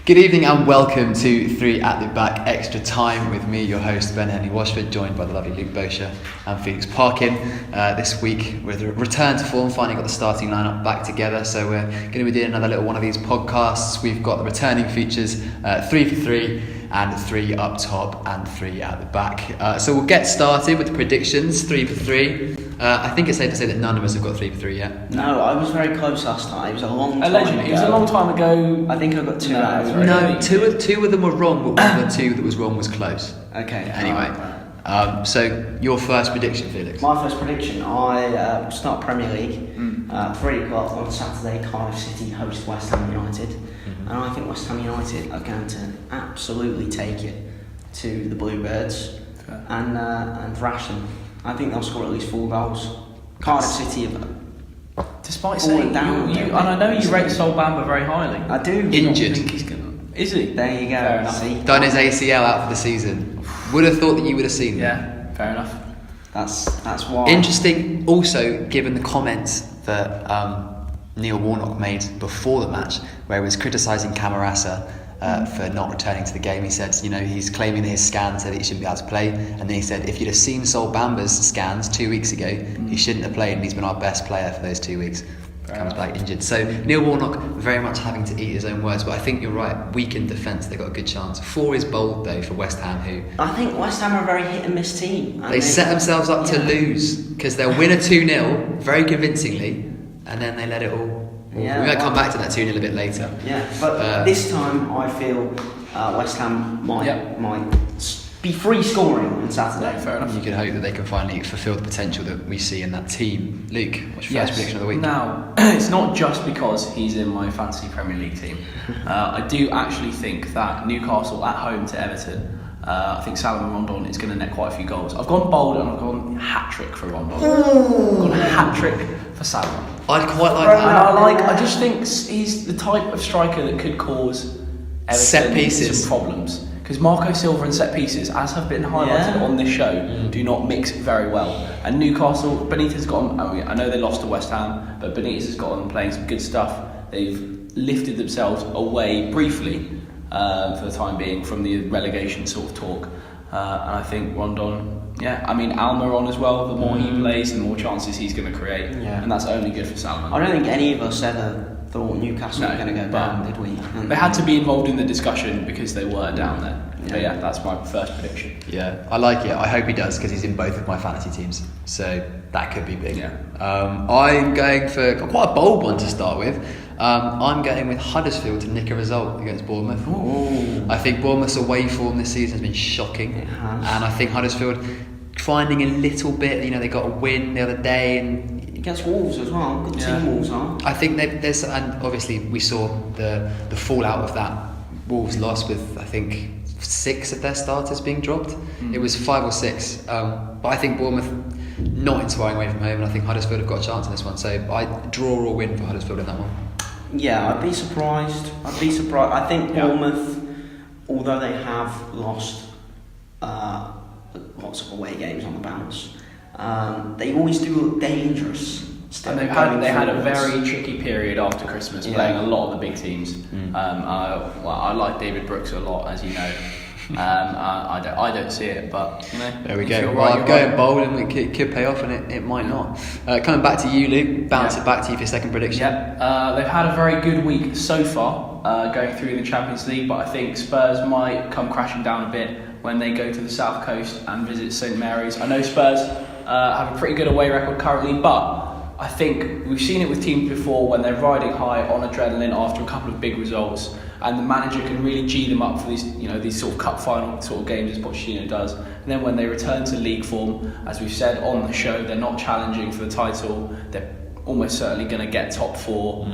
Good evening and welcome to 3 at the Back Extra Time with me, your host Ben Henry Washford, joined by the lovely Luke Bosher and Felix Parkin. This week with a return to form, finally got the starting lineup back together, so we're going to be doing another little one of these podcasts. We've got the returning features, 3 for 3 and 3 up top and 3 at the back. So we'll get started with the predictions, 3 for 3. I think it's safe to say that none of us have got 3 for 3 yet. No, I was very close last time. It was a long time ago. It was a long time ago. I think I got 2 out of 3. No, two of them were wrong, but one of the 2 that was wrong was close. Okay. Anyway, so your first prediction, Felix? My first prediction, I will start Premier League. 3 o'clock on Saturday, Cardiff City host West Ham United. And I think West Ham United are going to absolutely take it to the Bluebirds and thrash them. I think they'll score at least 4 goals. Cardiff City have... Despite saying down, and I know you rate Sol Bamba very highly. I do. Injured. Think he's gonna, is he? There you go. Fair enough. See? Done his ACL out for the season. Would have thought that you would have seen that. Yeah, fair enough. That's why. Interesting also, given the comments that Neil Warnock made before the match, where he was criticising Camarasa for not returning to the game. He said, he's claiming that his scan said that he shouldn't be able to play, and then he said if you'd have seen Sol Bamba's scans 2 weeks ago, he shouldn't have played, and he's been our best player for those 2 weeks. Comes back injured. So Neil Warnock very much having to eat his own words, but I think you're right. Weak in defence, they've got a good chance. 4 is bold though for West Ham, who I think West Ham are a very hit and miss team. They set themselves up to lose because they'll win a 2-0 very convincingly, and then they let it all. Yeah, we might come back to that 2-0 a bit later. Yeah, but this time I feel West Ham might be free scoring on Saturday. Fair enough. You can hope that they can finally fulfil the potential that we see in that team. Luke, what's your first prediction of the week? Now, it's not just because he's in my fantasy Premier League team. I do actually think that Newcastle at home to Everton, I think Salomon Rondon is going to net quite a few goals. I've gone bold and I've gone hat-trick for Rondon. I've gone hat-trick for Salomon. I'd quite like that. I just think he's the type of striker that could cause Everton set pieces some problems. Because Marco Silva and set pieces, as have been highlighted on this show, do not mix very well. And Newcastle, Benitez has got on, I know they lost to West Ham, but Benitez has got on playing some good stuff. They've lifted themselves away briefly for the time being from the relegation sort of talk. And I think Rondon, Alma on as well. The more he plays, the more chances he's going to create. Yeah. And that's only good for Salomon. I don't think any of us ever thought Newcastle were going to go down, did we? They had to be involved in the discussion because they were down there. Yeah. But that's my first prediction. Yeah, I like it. I hope he does because he's in both of my fantasy teams. So that could be big. Yeah. I'm going for quite a bold one to start with. I'm going with Huddersfield to nick a result against Bournemouth. Ooh. I think Bournemouth's away form this season has been shocking. It has. And I think Huddersfield finding a little bit, they got a win the other day and against Wolves as well. Good team Wolves are. I think there's, and obviously we saw the fallout of that Wolves loss with I think 6 of their starters being dropped. It was 5 or 6, but I think Bournemouth not inspiring away from home, and I think Huddersfield have got a chance in this one. So I draw or win for Huddersfield in that one. Yeah, I'd be surprised. I think Bournemouth, although they have lost lots of away games on the bounce, they always do look dangerous. And they had a very tricky period after Christmas, playing a lot of the big teams. I like David Brooks a lot, as you know. I don't see it, but there we go. Well, I'm going bold, and it could pay off, and it might not. Coming back to you, Luke. Bounce it back to you for your second prediction. Yeah, they've had a very good week so far, going through the Champions League, but I think Spurs might come crashing down a bit when they go to the South Coast and visit St Mary's. I know Spurs have a pretty good away record currently, but I think we've seen it with teams before when they're riding high on adrenaline after a couple of big results, and the manager can really G them up for these sort of cup final sort of games as Pochettino does. And then when they return to league form, as we've said on the show, they're not challenging for the title. They're almost certainly going to get top 4.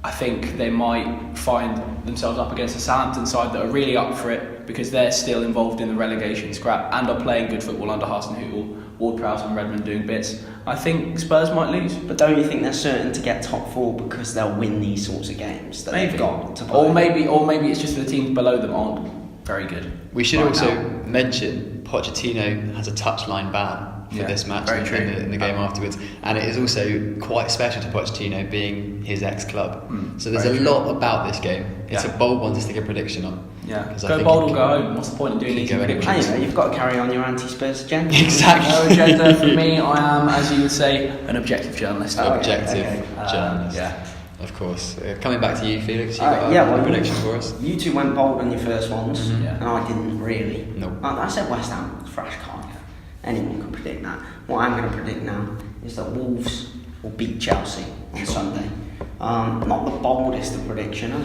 I think they might find themselves up against a Southampton side that are really up for it because they're still involved in the relegation scrap and are playing good football under Hasenhüttl, Ward-Prowse and Redmond doing bits. I think Spurs might lose. But don't you think they're certain to get top 4 because they'll win these sorts of games that they've got to play? Or maybe it's just the teams below them aren't very good. We should also mention Pochettino has a touchline ban for this match very and true. in the game afterwards. And it is also quite special to Pochettino being his ex-club. So there's a lot about this game. It's a bold one to stick a prediction on. Yeah, 'Cause I go think bold it or go home. What's the point in doing these predictions? And, you know, you've got to carry on your anti-Spurs agenda. Exactly. No agenda for me. I am, as you would say, an objective journalist. Objective okay. journalist. Yeah. Of course. Coming back to you, Felix, you got a prediction for us? You two went bold on your first ones, Yeah. and I didn't really. No. I said West Ham, fresh card. Anyone can predict that. What I'm going to predict now is that Wolves will beat Chelsea on Sunday. Not the boldest of prediction. I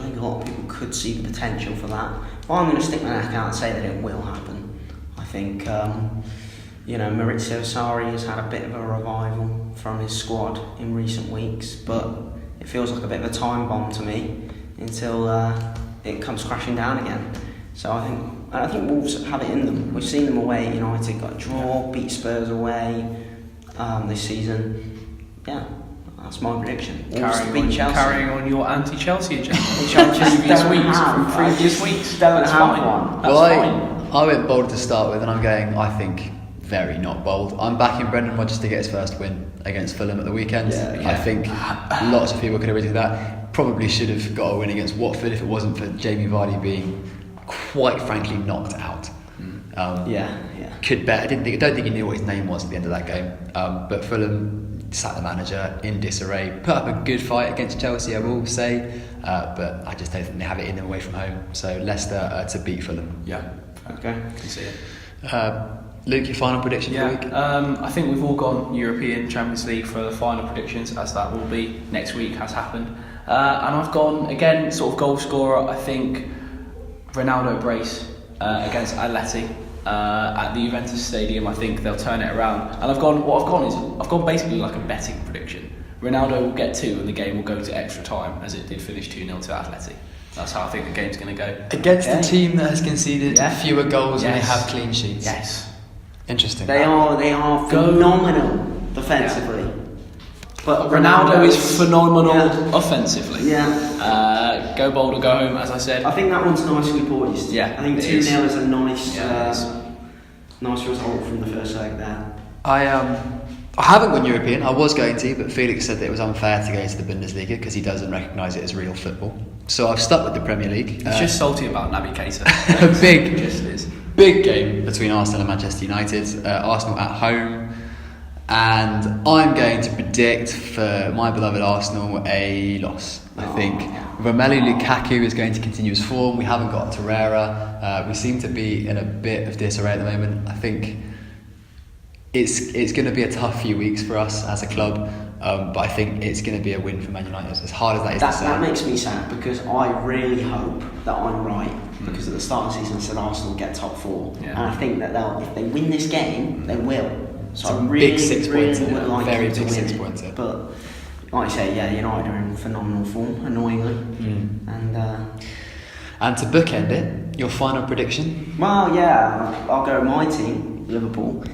think a lot of people could see the potential for that. But I'm going to stick my neck out and say that it will happen. I think, Maurizio Sarri has had a bit of a revival from his squad in recent weeks, but it feels like a bit of a time bomb to me until it comes crashing down again. So I think Wolves have it in them. We've seen them away at United, got a draw, beat Spurs away this season. Yeah, that's my prediction. Wolves to beat Chelsea. Carrying on your anti-Chelsea agenda. Which I just from previous weeks. Don't That's have fine. one. That's fine. I went bold to start with, and I'm going, I think, very not bold. I'm backing Brendan Rodgers to get his first win against Fulham at the weekend. Yeah. I think lots of people could have predicted that. Probably should have got a win against Watford if it wasn't for Jamie Vardy being, quite frankly, knocked out. Could bet. I don't think he knew what his name was at the end of that game. But Fulham sat the manager in disarray, put up a good fight against Chelsea, I will say, but I just don't think they have it in them away from home. So Leicester to beat Fulham. Yeah. Okay. Can see it. Luke, your final prediction for the week? I think we've all gone European Champions League for the final predictions, as that will be next week, has happened. And I've gone, again, sort of goal scorer. I think Ronaldo brace against Atleti at the Juventus Stadium. I think they'll turn it around. And I've gone basically like a betting prediction. Ronaldo will get 2 and the game will go to extra time, as it did finish 2-0 to Atleti. That's how I think the game's going to go. Against a team that has conceded fewer goals and they Yes. have clean sheets. Yes. Interesting. They are phenomenal defensively. But Ronaldo is phenomenal offensively. Yeah. Go bold or go home, as I said. I think that one's nicely poised. Yeah, I think it 2-0 is. is a nice, Yeah, it is. nice result from the first leg there. I haven't gone European. I was going to, but Felix said that it was unfair to go to the Bundesliga because he doesn't recognise it as real football. So I've stuck with the Premier League. He's just salty about Naby Keita. A big, Just is. big game between Arsenal and Manchester United. Arsenal at home, and I'm going to predict for my beloved Arsenal a loss. I think Romelu Lukaku is going to continue his form. We haven't got Torreira. We seem to be in a bit of disarray at the moment. I think it's going to be a tough few weeks for us as a club, but I think it's going to be a win for Man United, as hard as that is to say. That makes me sad because I really hope that I'm right. Because at the start of the season I said Arsenal get top 4, Yeah. and I think that if they win this game, they will. So It's a I really, big 6 really pointer, would like very them to big win 6 it. pointer. But like I say, United are in phenomenal form, annoyingly, And to bookend it, your final prediction? Well, yeah, I'll go with my team, Liverpool.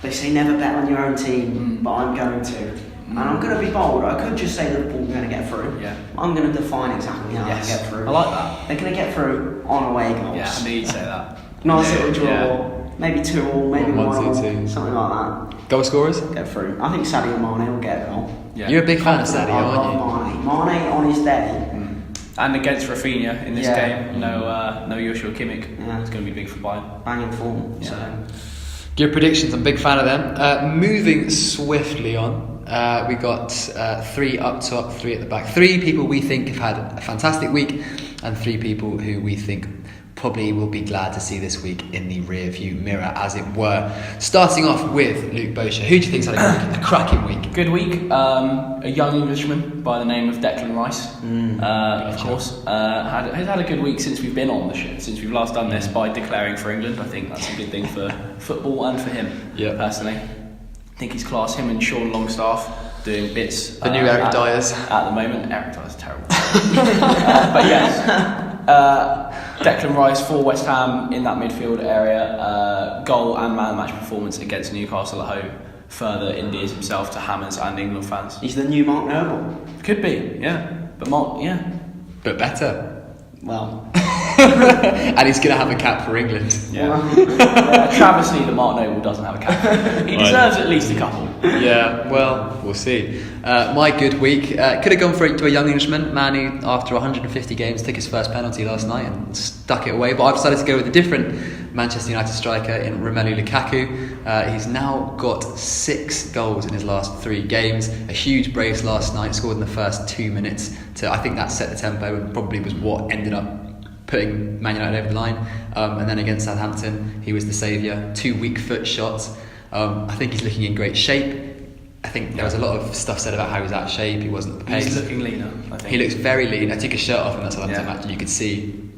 They say never bet on your own team, but I'm going to. And I'm going to be bold. I could just say Liverpool are going to get through. Yeah. I'm going to define exactly how Yes. they get through. I like that. They're going to get through on away goals. Yeah, I knew you'd say that. Nice Yeah, little draw. yeah. Maybe 2-2, maybe 1-2, 1-2, something like Goal scorers? that. Get through. I think Sadio Mane will get a goal. Yeah. You're a big fan of Sadio, I aren't you? love Mane. Mane on his day. And against Rafinha in this Yeah. game, no Joshua Kimmich. Yeah. It's going to be big for Bayern. Banging form. Yeah. So. Good predictions. I'm a big fan of them. Moving swiftly on, we got 3 up top, 3 at the back. 3 people we think have had a fantastic week, and 3 people who we think probably will be glad to see this week in the rear view mirror, as it were. Starting off with Luke Bosher. Who do you think's had a cracking week? Good week. A young Englishman by the name of Declan Rice, of course, has had a good week since we've been on the show, since we've last done this by declaring for England. I think that's a good thing for football and for him, personally. I think he's class. Him and Sean Longstaff doing bits. The new Eric Dyers. At the moment. Eric Dyers is terrible. But yes. Declan Rice for West Ham in that midfield area, goal and man of the match performance against Newcastle at home further endears himself to Hammers and England fans. He's the new Mark Noble. Could be, yeah. But Mark, yeah. But better. Well, and he's going to have a cap for England. Travesty that Mark Noble doesn't have a cap. He deserves at least a couple. Yeah, well, we'll see. My good week could have gone to a young Englishman, man who, after 150 games, took his first penalty last night and stuck it away. But I've decided to go with a different Manchester United striker in Romelu Lukaku. He's now got 6 goals in his last 3 games. A huge brace last night, scored in the first 2 minutes. I think that set the tempo and probably was what ended up putting Man United over the line. And then against Southampton, he was the saviour. 2 weak foot shots. I think he's looking in great shape. I think there was a lot of stuff said about how he was out of shape, he wasn't at the pace. He's looking leaner, I think. He looks very lean. I took his shirt off in that Southampton match and you could see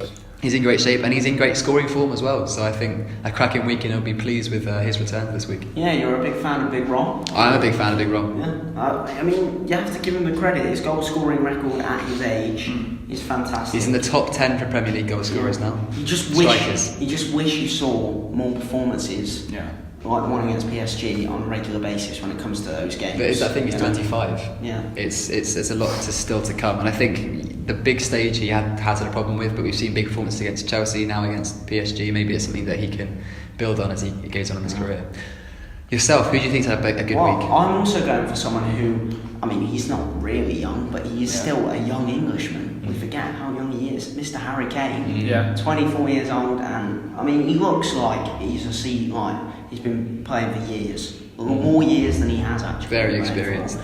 he's in great shape and he's in great scoring form as well. So I think a cracking week and I'll be pleased with his return this week. Yeah, you're a big fan of Big Ron. I'm a big fan of Big Ron. Yeah, I mean, you have to give him the credit. His goal scoring record at his age is fantastic. He's in the top 10 for Premier League goal scorers now. You just wish you saw more performances. Like the one against PSG on a regular basis when it comes to those games. But I think he's 25. Yeah. It's a lot still to come, and I think the big stage he has had a problem with, but we've seen big performances against Chelsea, now against PSG. Maybe it's something that he can build on as he goes on in his career. Yourself, who do you think's had a good week? I'm also going for someone who, I mean, he's not really young, but he is still a young Englishman. We forget how young he is. Mr. Harry Kane, 24 years old, and I mean, he looks like he's he's been playing for years, more years than he has actually. Very experienced.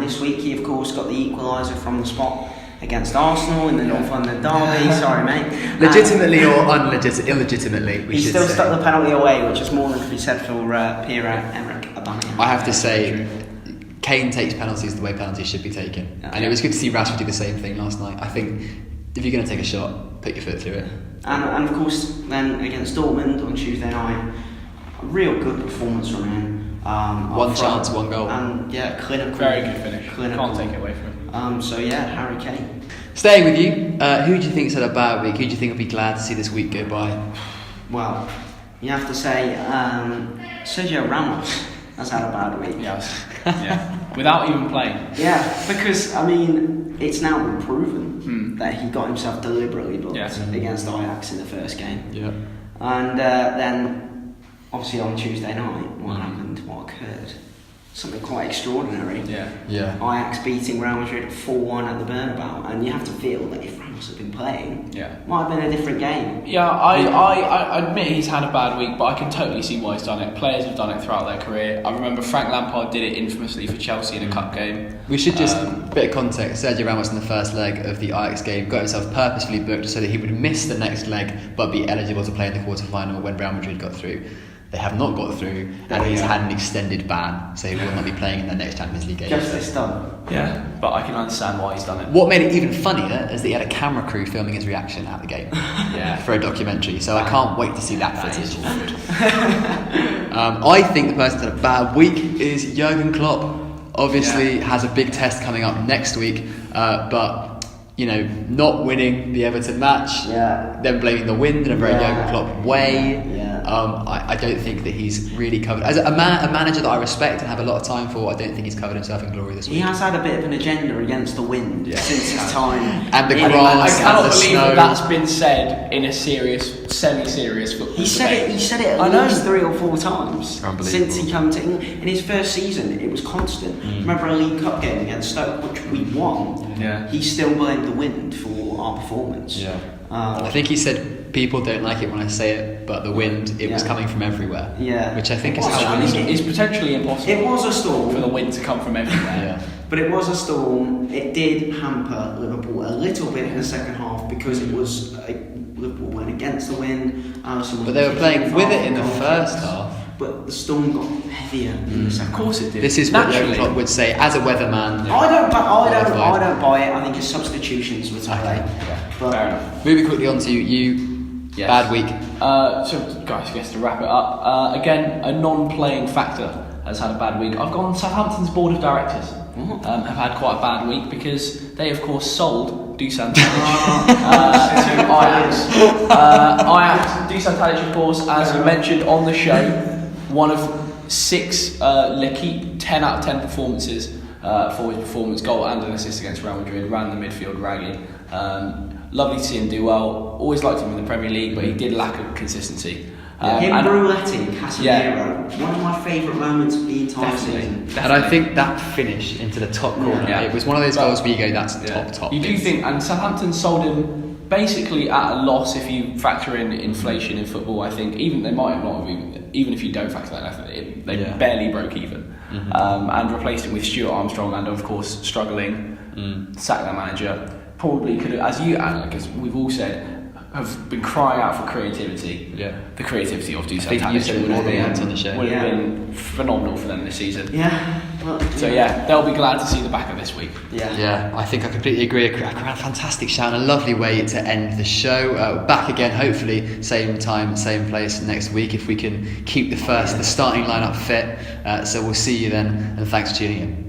This week he of course got the equaliser from the spot against Arsenal in the North London derby. Sorry, mate. Legitimately or illegitimately, he still stuck the penalty away, which is more than could be said for Pierre-Emerick Aubameyang. I have to say, Kane takes penalties the way penalties should be taken, and it was good to see Rashford do the same thing last night. I think if you're going to take a shot, put your foot through it. And of course, then against Dortmund on Tuesday night, a real good performance from him. One chance, one goal. And clinical. Very good finish. Can't take it away from him. Harry Kane. Staying with you, who do you think's had a bad week? Who do you think will be glad to see this week go by? Well, you have to say Sergio Ramos has had a bad week. Yes. Yeah. Without even playing. Yeah, because I mean, it's now been proven that he got himself deliberately booked against Ajax in the first game. Yeah. And then, obviously on Tuesday night, what occurred? Something quite extraordinary. Yeah. Ajax beating Real Madrid 4-1 at the Bernabeu, and you have to feel that if Ramos had been playing, might have been a different game. Yeah, I admit he's had a bad week, but I can totally see why he's done it. Players have done it throughout their career. I remember Frank Lampard did it infamously for Chelsea in a cup game. We should just, bit of context, Sergio Ramos in the first leg of the Ajax game got himself purposefully booked so that he would miss the next leg but be eligible to play in the quarter-final when Real Madrid got through. They have not got through, and he's had an extended ban, so he will not be playing in the next Champions League game. Justice done. Yeah, but I can understand why he's done it. What made it even funnier is that he had a camera crew filming his reaction at the game for a documentary, so I can't wait to see that footage. I think the person that had a bad week is Jurgen Klopp. Obviously has a big test coming up next week, but not winning the Everton match, then blaming the wind in a very Jurgen Klopp way. I don't think that he's really covered. As a manager that I respect and have a lot of time for, I don't think he's covered himself in glory this week. He has had a bit of an agenda against the wind since his time. And the grass, I cannot and the believe snow. that's been said in a semi-serious football He said it at least 3 or 4 times since he came to England. In his first season, it was constant. Remember a League Cup game against Stoke, which we won. He still blamed the wind for our performance. I think he said people don't like it when I say it, but the wind, it was coming from everywhere. Which I think is how it's potentially impossible. It was a storm for the wind to come from everywhere. But it was a storm. It did hamper Liverpool a little bit in the second half because it was Liverpool went against the wind. But they were playing with it in the first half. But the storm got heavier in the second. Of course it did. This is what Jurgen Klopp would say as a weatherman. I don't buy it. I think his substitutions were too late. Fair enough. Moving quickly on to you. Bad week. So guys, I guess to wrap it up, again, a non-playing factor has had a bad week. I've gone Southampton's board of directors have had quite a bad week because they of course sold Dusan Tadic to Ajax. Dusan Tadic, of course, as you mentioned on the show, one of 6 L'Equipe 10 out of 10 performances for his performance, goal and an assist against Real Madrid, ran the midfield ragged. Lovely to see him do well. Always liked him in the Premier League, but he did lack of consistency. Him rouletting Casemiro, one of my favourite moments of the entire season. And I think that finish into the top corner, it was one of those goals where you go, that's top. You do think, and Southampton sold him basically at a loss if you factor in inflation in football. I think even they might have not, even if you don't factor that in, they barely broke even. And replaced him with Stuart Armstrong, and of course struggling, sacked that manager. Probably could have, as we've all said, have been crying out for creativity. Yeah. The creativity of Dusan I think you said more than once on the show. Would have been phenomenal for them this season. Yeah. So they'll be glad to see the back of this week. Yeah, I think I completely agree. A fantastic shout and a lovely way to end the show. Back again, hopefully, same time, same place next week if we can keep the starting lineup fit. So we'll see you then, and thanks for tuning in.